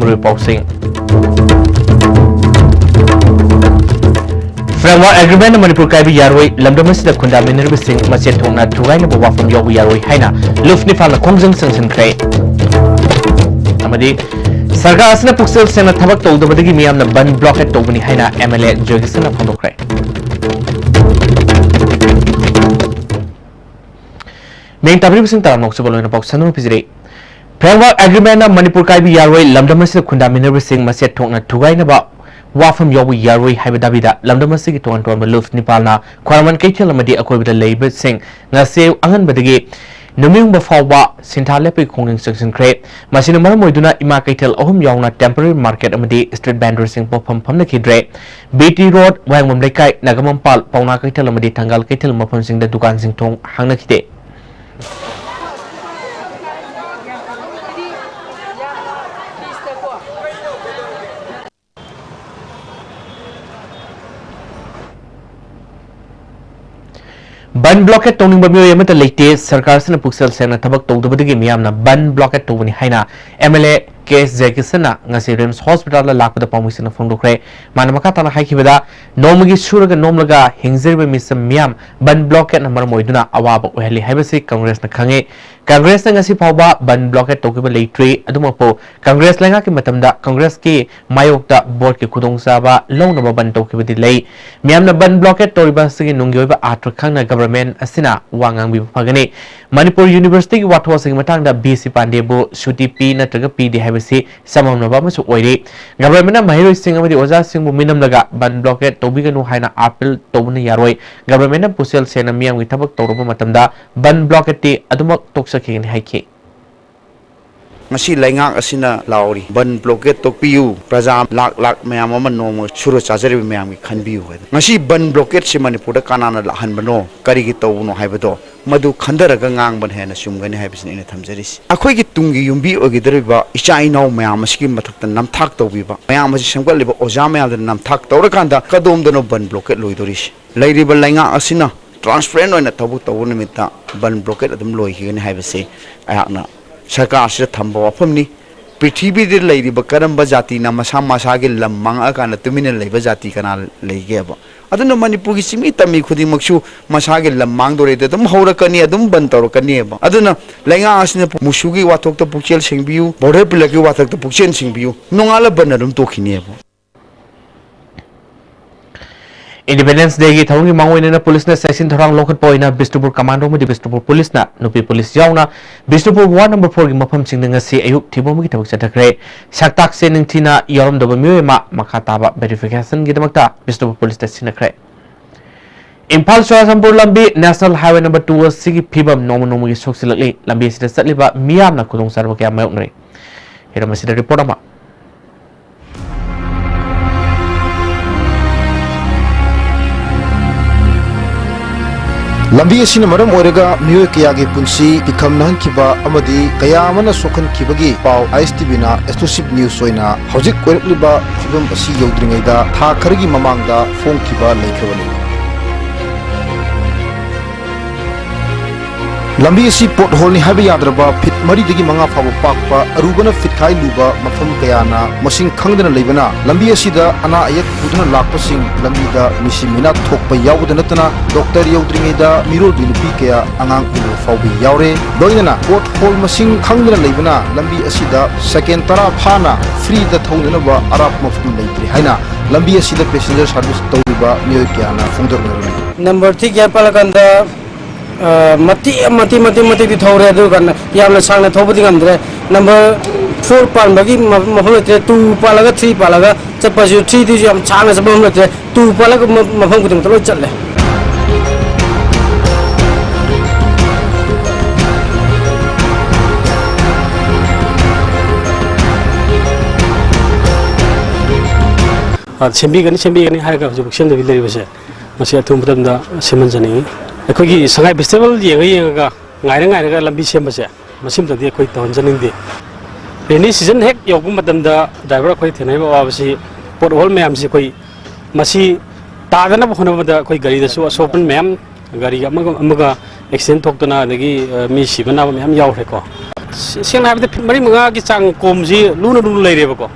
ꯃꯔꯨꯑꯣꯏꯕ ꯄꯥꯎꯁꯤꯡ Framework Agreement Manipur Kaibi Yaroi Lamdam asida khundaminarbasing machet thongna thugainaba wafam yawbu yaroi haina lufnifalna khongjang sangsankhre amadi sarkar asina puksel sena thabak tawdabadagi miyamna ban blockade tawbani haina MLA Jogisana phondokre Main tabribasing taram noksabaloina paksanu pizire Framework Agreement Manipur Kaibi Yaroi Lamdam asida khundaminarbasing machet thongna thugainaba Wafam Yawu Yaroi Habidabida, Lamdamasiki to Anton Luf Nipalna, Kwaraman Kaitel Amadi Akoi with the labor sing, Nase Angan Badagi, Numing Bafawa, Sintalepi Konging Section Crate, Masinamara Moduna Ima Kaitel Ohum Yauna temporary market Amadi, street banders sing Popam Pamaki Dre, BT Road, Wangum Lekai, Nagamampal, Pauna Kaitel Amadi Tangal Kaitel Mapam sing the Dukan Sing Tong, Hanakite. Ban blockade towing bamyo yamata late sarkar sana puksel sena thabak tawdabadagi miyamna ban blockade towani haina MLA case Jogisana ngasi Rims Hospital la lakpada pamisina phondokre manamaka tana haikibada nomagi suraga nomlaga hingzirbe misam miyam ban blockade number moiduna awaba oheli haibasi Congress na khange Congress na ngasi phawba ban blockade tawkiba leitre adumapo Congress lenga ki matamda Congress ki mayokta board ki khudongsaba lawnaba ban tawkibadi lei miyamna ban blockade tawriba sigi nungyoiba atra khangna government asina wangang bi phagani Manipur University ki watho sigi matangda BC Pandebu Shuti P natraga PD haibasi samamnaba masu oire government mahiroi sing amadi oja singbu minamlaga ban blockade tawbiganu haina appeal tawbuna yaroi government pusel sena miyam ki thabak tawraba matamda ban blockade ti adumak toksakin haiki Ngasi laingak asina lauri ban blockade tokpiu praja lak mayam ama nom churu chajari mayam ki khanbiu ngasi ban blockade si Manipur da kanana lahan bano kari gi tawno haibado madu khandaraga ngang ban hena sumgani haibisni ina thamjaris akhoi gi tungi yumbi ogidariba icha inau mayam aski mathakta namthak tawbiba mayam asi samgaliba oja mayam da namthak tawrakanda kadom dano ban blockade loidoris lairiba laingak asina transparent oina tabu tawu nimita ban blockade adum loihigani haibase ayakna Sarkar asida thamba wafamni Prithibi dir lairiba karamba jati na masa masagi lamang akana tumina laiba jati kana laigeba aduna Manipur gi simi tami khudi maksu masagi lamang dore de dum haurakani adum ban tawrakani ba aduna lainga asina musugi wathok ta pukchel singbiu border pilaki wathok ta pukchen singbiu nongala banadum tokhini ba Independence Day ki thawungi mangwena na police na section thorang lokhat poina Bishnupur commando mudi Bishnupur police na nupi police yauna Bishnupur ward number 4 gi mafam singna ngasi ayuk thibom gi thawuk chathakre saktak se ningthina yarom doba myema makhataba verification gi damakta Bishnupur police ta sinakre Impal Churasampur lambi National Highway number 2 sigi phibam nomo gi soksilakli lambi sida satliba miyam na khudong sarba kya mayoknre hera masida report ama Lambi asina maram oiraga miyoi kayagi punsi pikham nahankiba amadi kayamana sokhankibagi pau ISTV na exclusive news oina hojik koirliba fibam asi yodringaida tha khargi mamangda phongkiba leikhawani Lambi asi pothole ni habi yadraba fit mari digi manga fabu pakpa arubana fit khai luba mafam kayana masing khangdana leibana lambi asida ana ayak budana lakpasing lambida misimina thokpa yawdana tana doctor yawdringeida mirol dinupi kaya angang ulu fawbi yawre doinana pothole masing khangdana leibana lambi asida second tara phana free da thongdana ba arap mafam leitri haina lambi asida passenger service tawriba miyoi kayana phongdornarani number 3 kya palakanda mati di thore do kan yamna sangna thobudi ngamdre number 4 pan bagi mafam te 2 palaga 3 palaga chapasu 3 di yam chana sabam te 2 palaga mafam kudum tolo challe sembi gani hai ga jubuk sem de bileri base masi athum badamda semanjani अखोगी Sangai festival येंगा ngaira lambi sembase masim tadi khoi ton janing de reni season hek yogu madamda driver khoi thenai ba wabasi pot hol mayam si khoi masi tadana bhona bada khoi gari da su sopan mayam gari amaga accident थोकतना अदगी मी सिबना ma'am यावरेको सेंना हाबदे fit मरी मंगा की चांग कोमजी लुना लुना लेरेबको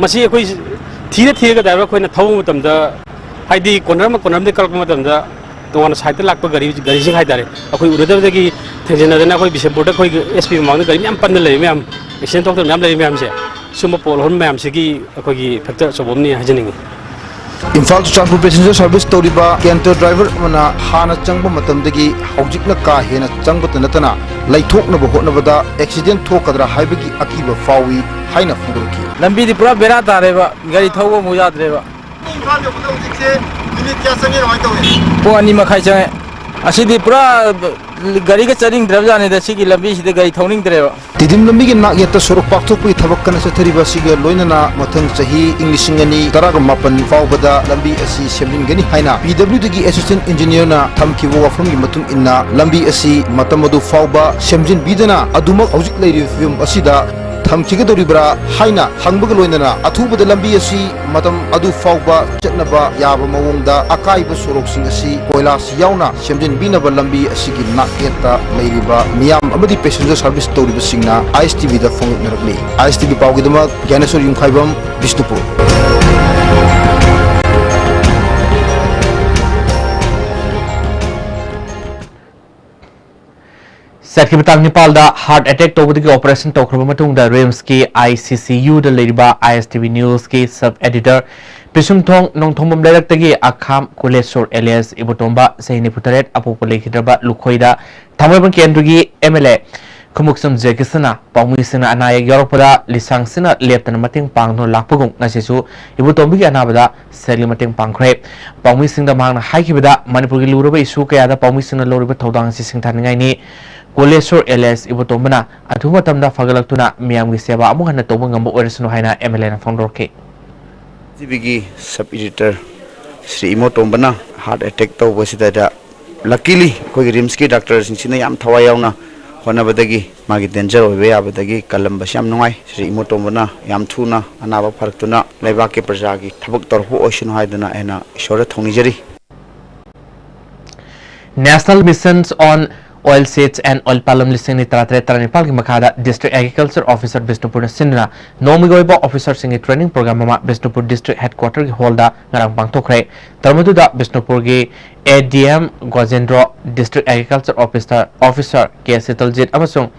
मसी अखोई थीरे थीरेगा दाबा अखोइना थौ मतमदा हाइदी कोनरम दे कलक मतमदा तोंगाना साइड लाक गाड़ी सिंग हाइदारे अखोई उरदबदगी थेजेनादना अखोई बिसेपुरदा अखोई एसपी मांगदा गाड़ी मैम पन्न लेरे मैम एक्सीडेंट थोकता मैम लेरे मैम से सुम पोल होन मैम सिगी अखोई फैक्टर सबमनी हाजनिंग Imphal to Chandpur passenger service तौरीबा कैंटर ड्राइवर अमना हाना चंग मतमदगी हौजिकना का हेना चंगबत नतना लैथोकनब होटनबदा एक्सीडेंट थोकदरा हाइबगी अकीब फावी हाइना फुंदुरकी लंबी दी पूरा बेरा तारेबा गाड़ी थौबो मुजादरेबा इम्फाल जो हौजिकसे मिनिट क्या संगे रमाय तौवे पो अनि मखाइ चंगे असिदी पूरा गाड़ी का चरिंग द्रवजाने दा सिगी लंबी सिदे गाड़ी थौनिंग द्रेबा तिदिम लंबी के नाक यत सोरक पाक्थोकपी थबक कन सथरिबा सिगे लोइनना मथंग चही इंग्लिशिंगनी तराग मापन फावबदा लंबी असि सेमलिंगनी हाइना पीडब्ल्यू दी असिस्टेंट इंजीनियर ना थमखिबो वाफम की मतुंग इन्ना लंबी असि मतमदु फावबा सेमजिन बिदना अदुमक हौजिक लैरि फिल्म असिदा थमखिगदोरिब्रा हाइना हंगबग लोइनना अथुबद लंबी असि मतम अदु फावबा चटनबा याब मवंगदा अकाइब सोरकसिंग असि कोइलास यावना सेमजिन बिनबा लंबी असिगी नाकेता लैरिबा मियाम अमदी पैसेंजर सर्विस तौरिबा सिंगना आईएसटीवी दा फोंगनरगली आईएसटीवी पावगिदमक ज्ञानेश्वर युमखाइबम विष्णुपुर सेट की बतांग नेपाल हार्ट अटैक तौबदगी ऑपरेशन तौखरब रिम्स की ICCU ISTV न्यूज की सब एडिटर पिसुमथोंग नोंथोंबम लेरक्तगी अखाम कुलेश्वर एलियस इबुतोंबा सैनी पुतरेट अपोप लेखिद्रबा लुखोइदा थामोइबन केंद्रगी MLA खुमुक्सम जेकिसना पाउमिसना अनायक यौरपदा लिसांगसना लेप्तना मतेंग पांगनो लाकपगुं ngasisu इबुतोंबगी अनाबदा सेली मतेंग पांगख्रे पाउमिसिंगदा मांगना हाइखिबदा मणिपुरगी लुरबा इशू कयादा पाउमिसना लोरिबा थौदांग सि सिंथानिंगाइनी कोलेश्वर एलियस इबुतोंबना अथुमा तमदा फगलक्तुना मियामगी सेवा अमु हन्ना तौबा ngamba oirisunu haina MLA na फोंदोरके जीबीगी सब एडिटर श्री इमोटोंबना हार्ट अटैक तौबसिदा लकीली कोई रिम्स की डॉक्टर सिंसिना याम थवा यावना होनबदगी मागी डेंजर होबे याबदगी कलमबस याम नुंगाई श्री इमोटोंबना याम थुना अनाबा फरक्तुना लेबा के प्रजागी थबक तरफो ओइसनु हाइदना एना ईश्वर थौनिजरी national missions on oil seeds and oil palm listing ni tara Nepal ki makhada district agriculture officer Bishnupur na sinna nomigoiba officer singi training program ma Bishnupur district headquarter ki holda ngarang bangthokre tarmadu da Bishnupur gi ADM Gojendro district agriculture officer ke Sitaljit amasung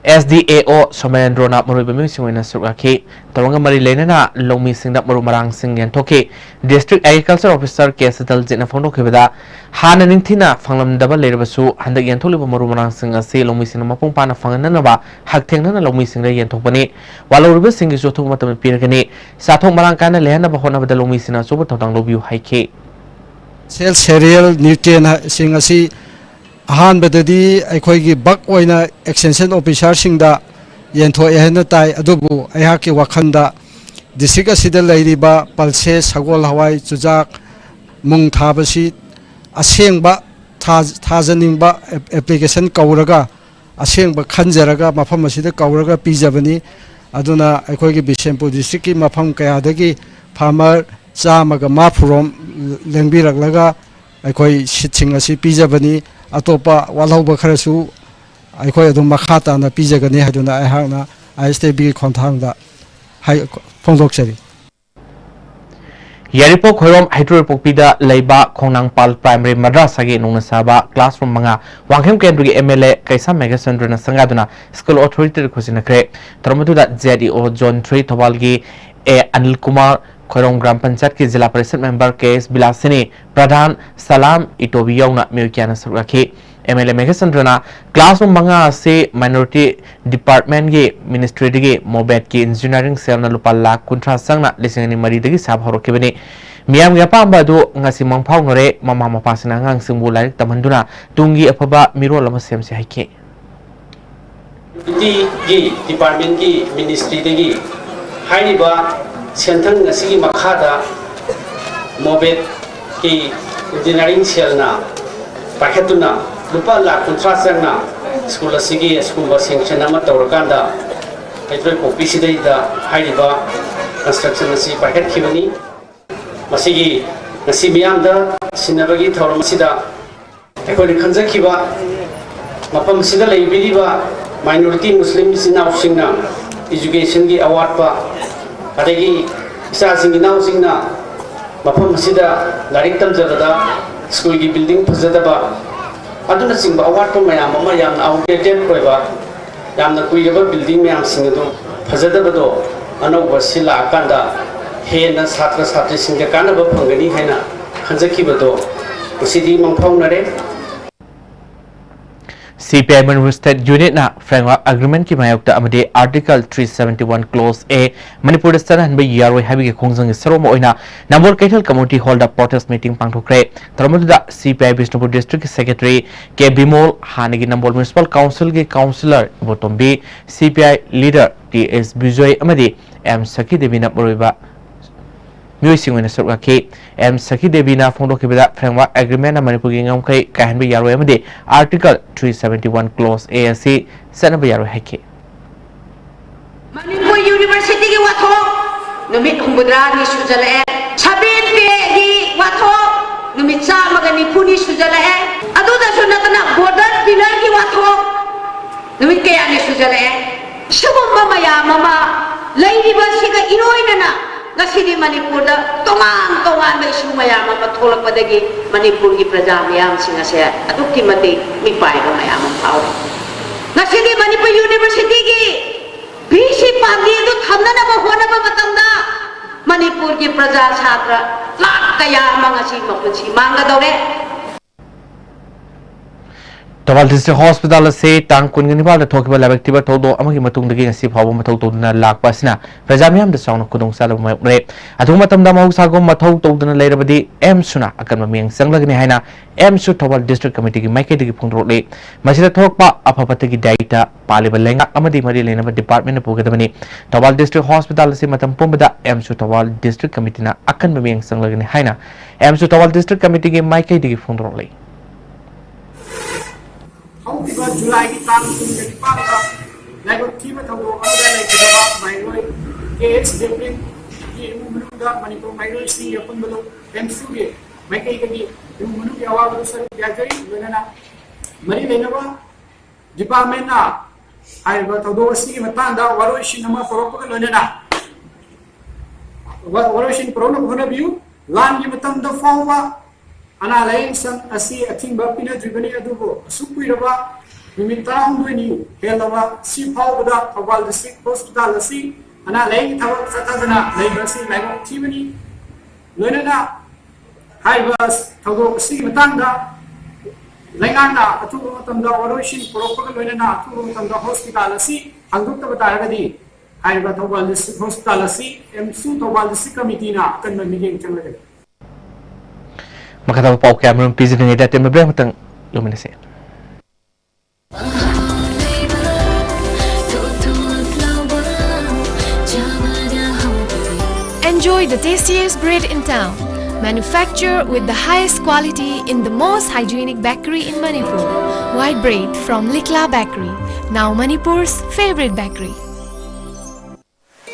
SDAO Somendro na maruiba mi singwena suraki taranga mari lenana longmi singda maru marang sing yantoki district agriculture officer ke Sitaljit na phone khibada hana ningthina phanglam daba lerebasu handak yantholiba maru marang sing ase longmi sing mapung pana phangana ba hak thengna longmi sing re yanthokbani waloriba sing gi jothok matam pirgani sathok marang kana lehna ba hona bada longmi sing asoba thotang lobiu haike सेल cereal nutrient सिंग असि अहान बददी अखोइगी बक ओइना extension officer सिंगदा येंथो एहन ताई अदुबु अहा के वखंदा डिस्ट्रिक्ट असिदा लैरिबा पल्से सगोल हवाई चुजाक मुंग थाबसी असेंगबा थाजनिंगबा एप्लीकेशन कौरगा असेंगबा खंजरगा मफम असिदा कौरगा पीजबनी अदुना अखोइगी बिशेमपुर डिस्ट्रिक्ट की मफम कयादगी फार्मर चामगा माफुरोम लेंबिरगलगा अखोइ सिटसिंग असि पीजबनी अतोपा वालौबा खरसु अखोइ अदुम मखाताना पीजगनी हादुना अहाना ISTB खोंथांगदा हाय फोंदोक्सरी यारिपो खोरम हाइड्रोपोपीदा लेबा खोंनांगपाल प्राइमरी मद्रासा गे नोंगसाबा क्लासरूम मंगा वांगखेम केंद्र के MLA कैसा मेगाचंद्रना संगादुना स्कूल अथॉरिटी खुसिनखरे तरमदुदा ZEO जोन 3 थवालगी ए अनिल कुमार खोरम ग्राम पंचायत की जिला परिषद मेंबर केएस बिलासिनी प्रधान सलाम इटोबियोना म्यूकियाना सुरखी MLA मेघचंद्रना क्लासरूम मंगा से माइनॉरिटी डिपार्टमेंट के मिनिस्ट्री दगे मोबेट की इंजीनियरिंग सेल न लुपा लाख कुंट्रा संगना लिसिंगनी मरी दगी साब हरोकेबनी मियाम गे पांबादु ngasi mangphaunore mama mapasina ngang singbu laik tamhanduna tungi afaba mirol ama semse haike की डिपार्टमेंट की मिनिस्ट्री दगी हाइबा सेंथंग असि मखादा मोबेट की इंजीनियरिंग सेलना पाखेतुना लुपा लाख कुंट्रा संगना स्कूल असि स्कूल सेंक्शन अमा तौरकांदा हाइड्रोइक ऑफिसदा हाइबा कंस्ट्रक्शन असि पाखेतखिबनी मसिगी नसी मियामदा सिनबगी थौरम सिदा एकोनि खंजखिबा mafam sida leibiriba minority muslim sina usingna education gi awatpa adagi isa singina usingna mafam sida larik tamjada school gi building phajadaba aduna singba awatpa mayam ama yam outdated koiba yamna kuiraba building mayam singado phajadaba do anauba sila akanda hena satra satri singga kanaba phangani haina khanjakibado usidi mangphaunare CPI Manipur State Unit na framework agreement ki mayokta amade Article 371 Clause A Manipur State hanba yaroi habi ke khongjang ge saroma oina Nambol Kethel Community Hall da protest meeting pangthokre tarmuda CPI Bishnupur District Secretary K Bimol hanigi Nambol Municipal Council ge councillor Botombi CPI leader TS Bijoy amade M Saki Devi na boroiba Music when a K M Saki Devina Fondo Kibida framework agreement and Manipurging K can be Yaro Emade Article 371 Clause ASC Senaba Yaro Heke Manipur University Wato Numit Humbudrani Suzale Sabin Pegi Wato Numitsa Maganipuni Suzale Aduda Sunatana Border Pilaki Wato Numit Kayani Suzale Shabuma Maya Mama Lady Basiga Iroinana Nasidi Manipur da tongan na isu mayam ang matulog padagi Manipur gi praja mayam sinasaya atuk kimati mi pai ga mayam ang pau Nasidi Manipur University gi BC pagi du thamna na ba hona ba matamda Manipur gi praja chhatra lak kaya mga si mapunsi manga dore Tawal District Hospital se tang kunganiwal na thokiba labaktiba todo amagi matung dagi ngasi phawo mathau toduna lakpa sina prajamyam da sauna kudong sala re athum matamda mahusagom mathau toduna leirabadi M suna akan mamiang sanglagni haina M su Tawal District Committee gi maike dagi phungro le masida thokpa apapatagi data paliba lenga amadi mari lenaba department na pugadamani Tawal District Hospital se matam pumbada M su Tawal District Committee na akan mamiang sanglagni haina M su Tawal District Committee gi maike dagi phungro le July की तारीख को मेरी पास था लेकिन कीमत हम लोग अंदर लेके जवाब माइनोर केस जेपलिन ये मुनुगा मणिपुर माइनोर सी अपन बलो एमसी के मैं कहीं कभी मुनु की आवाज दूसरे क्या करी मैंने ना मरी लेने वाला डिपार्टमेंट ना आई बात दो सी में तांदा वरोशी नमा प्रोपोक लेने ना वरोशी प्रोनो होने भी लान ये मतम द फॉर्मा ana lain sang asi ating ba pina dribani adubo supui raba mimitang duini helawa si phau da Tawal District Hospital asi ana lain thawak satadana laibasi laibo tibani loinana haibas thago si matanga laingana atu matamda waroshin propak loinana atu matamda hospital asi hangduk ta bataragadi haiba Tawal District Hospital asi MSU Tawal District Committee na kan mamigeng changlagadi Makatawa pa okay amron pizin ng edad yung mabrang matang luminasi. Enjoy the tastiest bread in town, manufactured with the highest quality in the most hygienic bakery in Manipur. White bread from Likla Bakery, now Manipur's favorite bakery.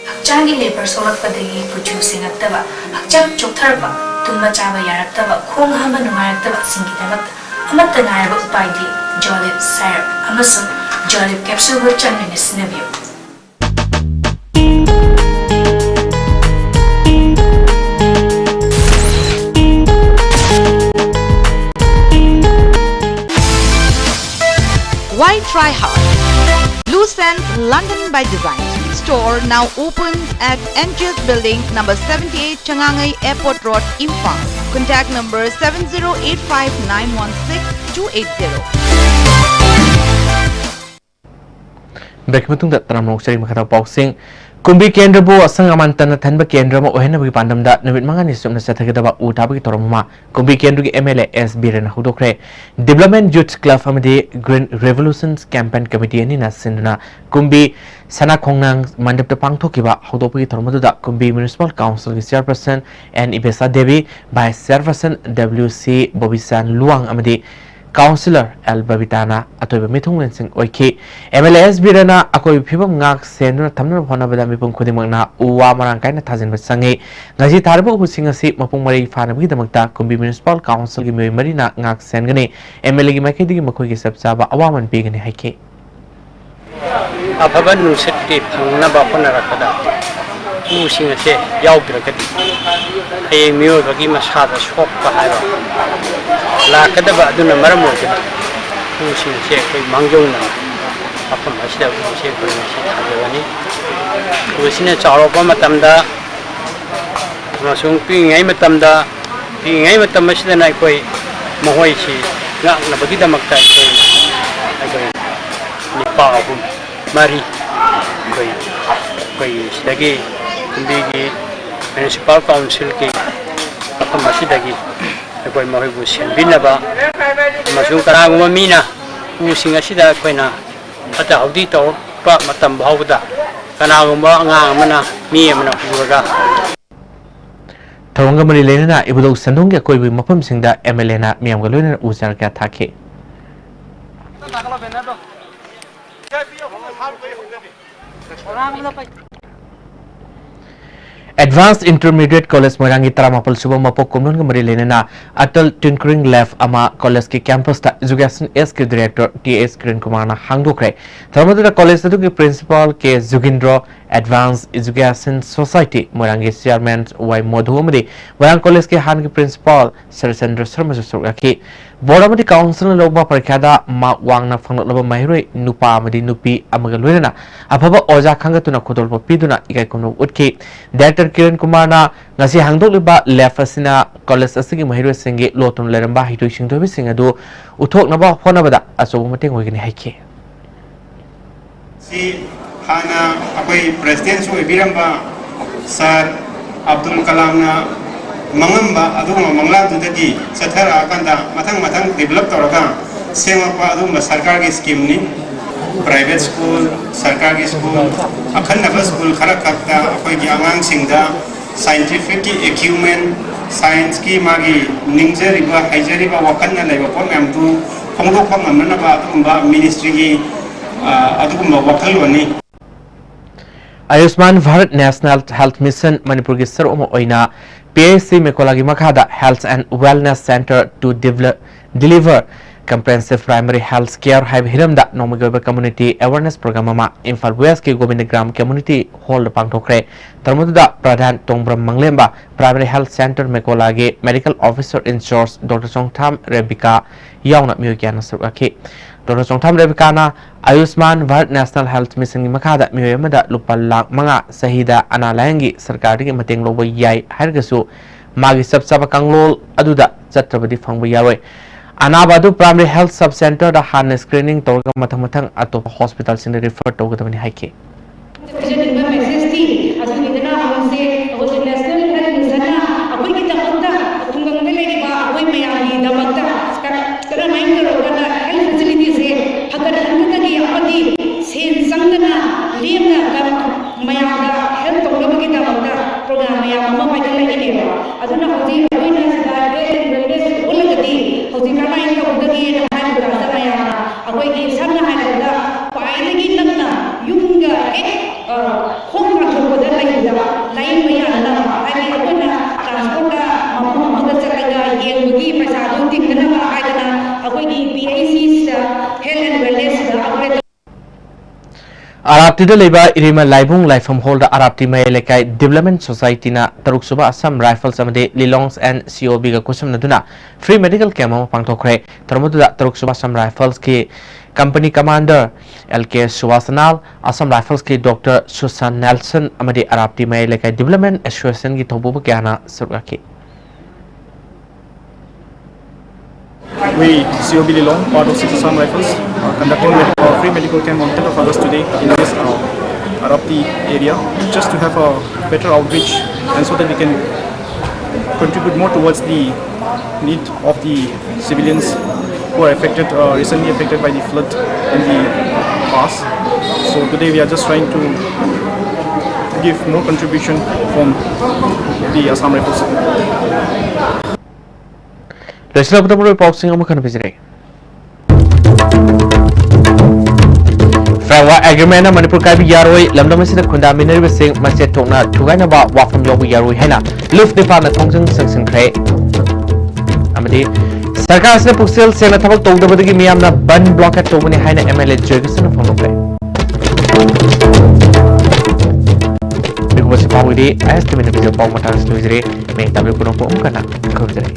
Hakchangi labor solak padagi producing aktaba, hakchang choktarba. Tumba chaba yaraktaba khong hama nungairaktaba singidamak amatta nairaba upaidi Jolip syrup amasung Jolip capsule ho chanmina sinabiyo Why try hard? Loose Ends London by Design store now open at NGS Building number 78 Changangai Airport Road, Imphal. Contact number 7085916280. Back matung da taram nok sari makata boxing kumbi kendra bo asang amantan na thanba kendra mo ohena bi pandam da namit manga ni sumna sathagada ba utaba ki toroma kumbi kendra ki MLA SB ren hudokre Development Youth Club amadi Green Revolutions Campaign Committee ani na sinduna kumbi sana khongnang mandap ta pangthoki ba hudokpa ki toroma da kumbi Municipal Council ki Chairperson N Ibesa Devi Vice Chairperson WC Bobisan Luang amadi Councillor Al Babitana atoiba mithung lensing oike MLS birana akoi phibam ngak senuna thamna hona bada mipum khudimangna uwa marang kaina thajin basangi ngaji tharbu husing asi mapung mari phana bi damakta kumbi municipal council gi mei marina ngak sengani MLA gi makai digi makoi gi sabsaba awaman pigani haike afaba nusit ki phangna ba khona rakada musing ase yaudrakadi ay miyo bagi masada shok pa hayo la kada ba aduna maram mo musing ase koi mangjong na afam asida musing koi masi thajawani usine charopa matamda masung pingai matamda masida na koi mohoi si ngak na bagi damakta koi nipa ahum mari koi sidagi kumbigi municipal council ki afam asidagi koi mohoi bu senbinaba masung karaguma mina musing asida koi na ata audi to pa matam bawda kanagumba nga mana mi amana puraga Tawanga mari lenana ibudok sandong ge koibu mapam singda MLA na miyam ga loina ujar ka thake Advanced Intermediate College Morangi Taramapal Subha Mapok Kumnon ga mari lenana Atal Tinkering Lab ama college ki campus ta education SK director TS Kiran Kumar na hangdokre Thamada college adu ki principal ke Zugindro Advanced Education Society Morangi chairman Y Modhu amadi Morang college ke han ki principal Sarasandra Sharma Suraki board amadi council logba parikada ma wangna phangloba mairoi nupa amadi nupi amaga loina afaba oja khangatuna khodolba piduna ikai kono utki director Kiran Kumar na ngasi hangdokliba left asina college asigi mahiroi singe lotun leramba hitoi singdobi singadu uthoknaba honabada asobu mateng hoigini haike si hana apai president so ibiramba sir Abdul Kalam na mangamba aduma mangla dudagi sathara kanda mathang develop toraga sema pa aduma sarkar ki scheme ni private school sarkar ki school akhanna school khara kakta apai gi angang singda scientific ki equipment science ki magi ningzeri ba haijeri ba wakanna leba pon am tu phongdok phang amna ba aduma ministry ki aduma wakal wani Ayushman Bharat National Health Mission Manipur ki sar omo oina PSC Mekolagi Makhada Health and Wellness Center to deliver comprehensive primary health care have hiramda Nomagoba Community Awareness Program ama Imphal West ki Govindagram Community Hall pangthokre Tarmuda Pradhan Tongbram Manglemba Primary Health Center Mekolagi Medical Officer in Charge Dr. Songtham Rebecca yauna miyokyan suraki Dr. Songtham Rebecca na Ayushman Bharat National Health Mission ki makhada miyoyamada lupa lakh manga sahida analayanggi sarkari ki mateng loba yai hairgasu magi sabsaba kanglol aduda chatrabadi phangba yaroi Anabadu Primary Health Sub Center da han screening torga mathang atop hospital sin refer to gadani haike Arapti da leba irima laibung laifam hall da Arapti Mayelekai Development Society na Taruk Suba Assam Rifles amade Lilongs and COB ga kusam naduna free medical camp ama pangthokre Tarmudu da Taruk Suba Assam Rifles ki company commander LK Suwasanal Assam Rifles ki Dr. Susan Nelson amade Arapti Mayelekai Development Association ki thobu kyana surgaki We, COB Lilong, part of 6 Assam Rifles, are conducting a free medical camp on 10th of August today in this Arapti area, just to have a better outreach and so that we can contribute more towards the need of the civilians who are affected, recently affected by the flood in the past. So today we are just trying to give more contribution from the Assam Rifles. Rest of the boxing agreement na Manipur kai bi yaroi lamdam asida khunda minari sing mase thokna thugaina ba wafam yobu yaroi haina luf depa na thongjang sangsang khre amadi sarkar asina puksel sena thabak tawdabadagi miyamna ban blockade tawbani haina MLA Jurgensen phonokre bigubasi pawidi estimate video paw matang slujre me tabe kuno po umkana khojare